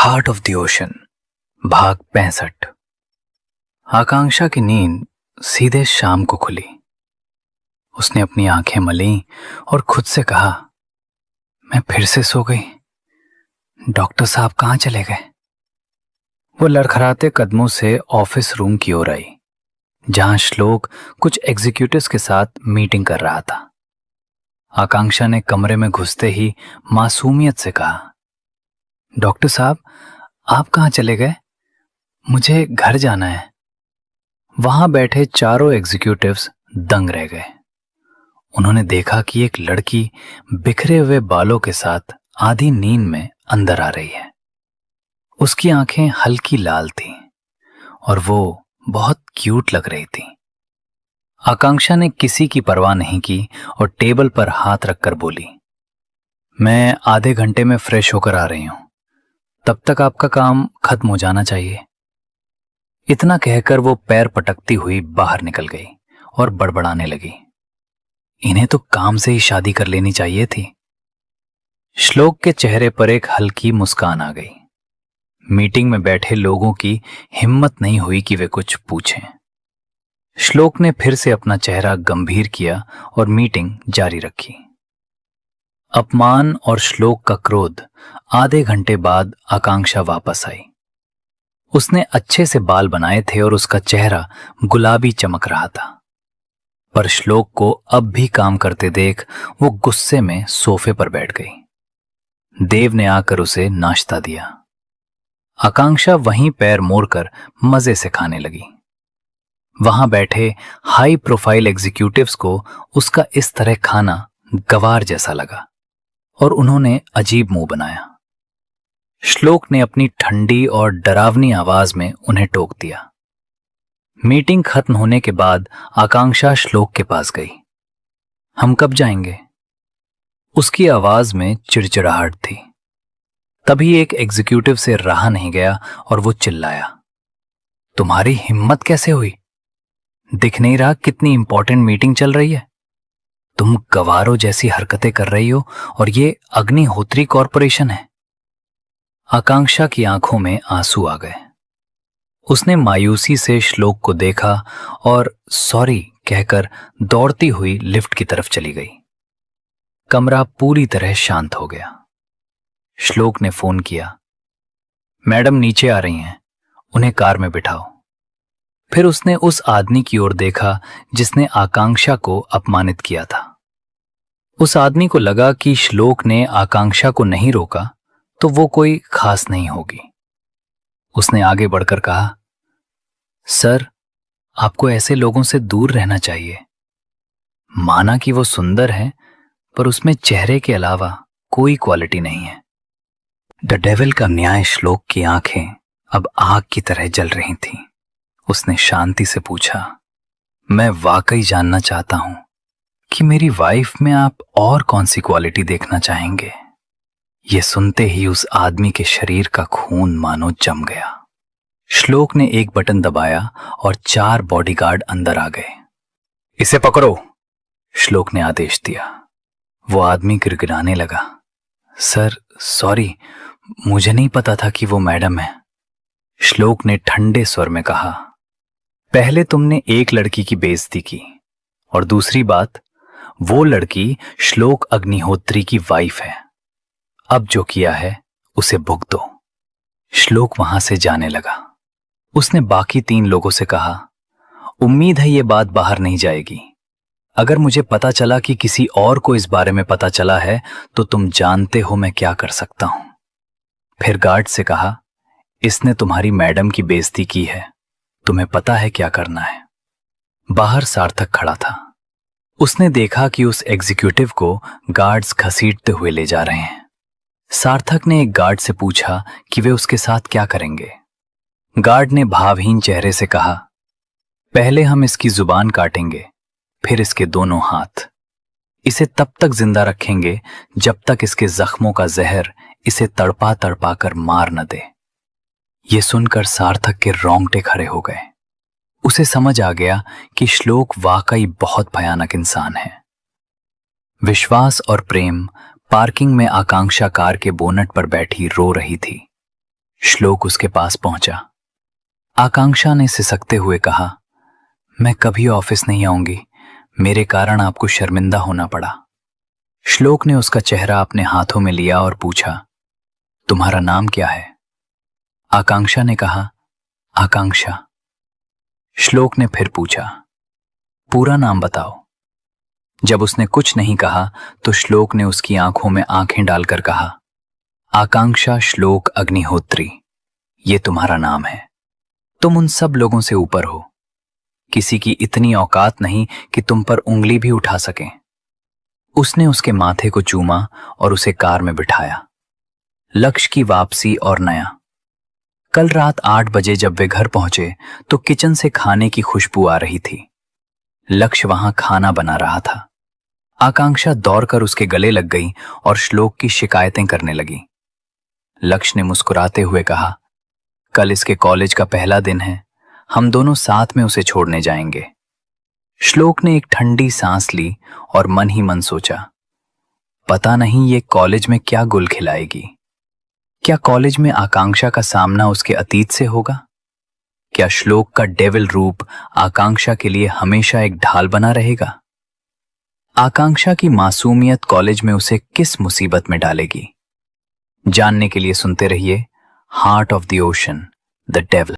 Heart of the ocean भाग 65। आकांक्षा की नींद सीधे शाम को खुली। उसने अपनी आंखें मली और खुद से कहा, मैं फिर से सो गई। डॉक्टर साहब कहाँ चले गए? वो लड़खड़ाते कदमों से ऑफिस रूम की ओर आई, जहां श्लोक कुछ एग्जीक्यूटिव्स के साथ मीटिंग कर रहा था। आकांक्षा ने कमरे में घुसते ही मासूमियत से कहा, डॉक्टर साहब आप कहाँ चले गए? मुझे घर जाना है। वहां बैठे चारों एग्जीक्यूटिव्स दंग रह गए। उन्होंने देखा कि एक लड़की बिखरे हुए बालों के साथ आधी नींद में अंदर आ रही है। उसकी आंखें हल्की लाल थीं और वो बहुत क्यूट लग रही थी। आकांक्षा ने किसी की परवाह नहीं की और टेबल पर हाथ रखकर बोली, मैं आधे घंटे में फ्रेश होकर आ रही हूं, तब तक आपका काम खत्म हो जाना चाहिए। इतना कहकर वो पैर पटकती हुई बाहर निकल गई और बड़बड़ाने लगी, इन्हें तो काम से ही शादी कर लेनी चाहिए थी। श्लोक के चेहरे पर एक हल्की मुस्कान आ गई। मीटिंग में बैठे लोगों की हिम्मत नहीं हुई कि वे कुछ पूछें। श्लोक ने फिर से अपना चेहरा गंभीर किया और मीटिंग जारी रखी। अपमान और श्लोक का क्रोध आधे घंटे बाद आकांक्षा वापस आई। उसने अच्छे से बाल बनाए थे और उसका चेहरा गुलाबी चमक रहा था, पर श्लोक को अब भी काम करते देख वो गुस्से में सोफे पर बैठ गई। देव ने आकर उसे नाश्ता दिया। आकांक्षा वहीं पैर मोड़कर मजे से खाने लगी। वहां बैठे हाई प्रोफाइल एग्जीक्यूटिव्स को उसका इस तरह खाना गवार जैसा लगा और उन्होंने अजीब मुंह बनाया। श्लोक ने अपनी ठंडी और डरावनी आवाज में उन्हें टोक दिया। मीटिंग खत्म होने के बाद आकांक्षा श्लोक के पास गई। हम कब जाएंगे? उसकी आवाज में चिड़चिड़ाहट थी। तभी एक एग्जीक्यूटिव से रहा नहीं गया और वो चिल्लाया, तुम्हारी हिम्मत कैसे हुई? दिख नहीं रहा कितनी इंपॉर्टेंट मीटिंग चल रही है? तुम गवारों जैसी हरकतें कर रही हो और ये अग्निहोत्री कॉरपोरेशन है। आकांक्षा की आंखों में आंसू आ गए। उसने मायूसी से श्लोक को देखा और सॉरी कहकर दौड़ती हुई लिफ्ट की तरफ चली गई। कमरा पूरी तरह शांत हो गया। श्लोक ने फोन किया, मैडम नीचे आ रही हैं, उन्हें कार में बिठाओ। फिर उसने उस आदमी की ओर देखा जिसने आकांक्षा को अपमानित किया था। उस आदमी को लगा कि श्लोक ने आकांक्षा को नहीं रोका तो वो कोई खास नहीं होगी। उसने आगे बढ़कर कहा, सर आपको ऐसे लोगों से दूर रहना चाहिए। माना कि वो सुंदर है, पर उसमें चेहरे के अलावा कोई क्वालिटी नहीं है। द डेविल का न्याय श्लोक की आंखें अब आग की तरह जल रही थीं। उसने शांति से पूछा, मैं वाकई जानना चाहता हूं कि मेरी वाइफ में आप और कौन सी क्वालिटी देखना चाहेंगे? ये सुनते ही उस आदमी के शरीर का खून मानो जम गया। श्लोक ने एक बटन दबाया और 4 बॉडीगार्ड अंदर आ गए। इसे पकड़ो, श्लोक ने आदेश दिया। वो आदमी गिड़गिड़ाने लगा, सर सॉरी, मुझे नहीं पता था कि वो मैडम है। श्लोक ने ठंडे स्वर में कहा, पहले तुमने एक लड़की की बेइज्जती की और दूसरी बात, वो लड़की श्लोक अग्निहोत्री की वाइफ है। अब जो किया है उसे भुगतो। श्लोक वहां से जाने लगा। उसने बाकी 3 लोगों से कहा, उम्मीद है ये बात बाहर नहीं जाएगी। अगर मुझे पता चला कि किसी और को इस बारे में पता चला है तो तुम जानते हो मैं क्या कर सकता हूं। फिर गार्ड से कहा, इसने तुम्हारी मैडम की बेइज्जती की है, तुम्हें पता है क्या करना है। बाहर सार्थक खड़ा था। उसने देखा कि उस एग्जीक्यूटिव को गार्ड्स घसीटते हुए ले जा रहे हैं। सार्थक ने एक गार्ड से पूछा कि वे उसके साथ क्या करेंगे। गार्ड ने भावहीन चेहरे से कहा, पहले हम इसकी जुबान काटेंगे, फिर इसके दोनों हाथ। इसे तब तक जिंदा रखेंगे जब तक इसके जख्मों का जहर इसे तड़पा तड़पा कर मार न दे। यह सुनकर सार्थक के रोंगटे खड़े हो गए। उसे समझ आ गया कि श्लोक वाकई बहुत भयानक इंसान है। विश्वास और प्रेम पार्किंग में आकांक्षा कार के बोनट पर बैठी रो रही थी। श्लोक उसके पास पहुंचा। आकांक्षा ने सिसकते हुए कहा, मैं कभी ऑफिस नहीं आऊंगी, मेरे कारण आपको शर्मिंदा होना पड़ा। श्लोक ने उसका चेहरा अपने हाथों में लिया और पूछा, तुम्हारा नाम क्या है? आकांक्षा ने कहा, आकांक्षा। श्लोक ने फिर पूछा, पूरा नाम बताओ। जब उसने कुछ नहीं कहा तो श्लोक ने उसकी आंखों में आंखें डालकर कहा, आकांक्षा श्लोक अग्निहोत्री, ये तुम्हारा नाम है। तुम उन सब लोगों से ऊपर हो। किसी की इतनी औकात नहीं कि तुम पर उंगली भी उठा सकें। उसने उसके माथे को चूमा और उसे कार में बिठाया। लक्ष्य की वापसी और नया। कल रात 8 बजे जब वे घर पहुंचे तो किचन से खाने की खुशबू आ रही थी। लक्ष्य वहां खाना बना रहा था। आकांक्षा दौड़कर उसके गले लग गई और श्लोक की शिकायतें करने लगी। लक्ष्य ने मुस्कुराते हुए कहा, कल इसके कॉलेज का पहला दिन है, हम दोनों साथ में उसे छोड़ने जाएंगे। श्लोक ने एक ठंडी सांस ली और मन ही मन सोचा, पता नहीं ये कॉलेज में क्या गुल खिलाएगी। क्या कॉलेज में आकांक्षा का सामना उसके अतीत से होगा? क्या श्लोक का डेविल रूप आकांक्षा के लिए हमेशा एक ढाल बना रहेगा? आकांक्षा की मासूमियत कॉलेज में उसे किस मुसीबत में डालेगी? जानने के लिए सुनते रहिए heart of the ocean, the devil.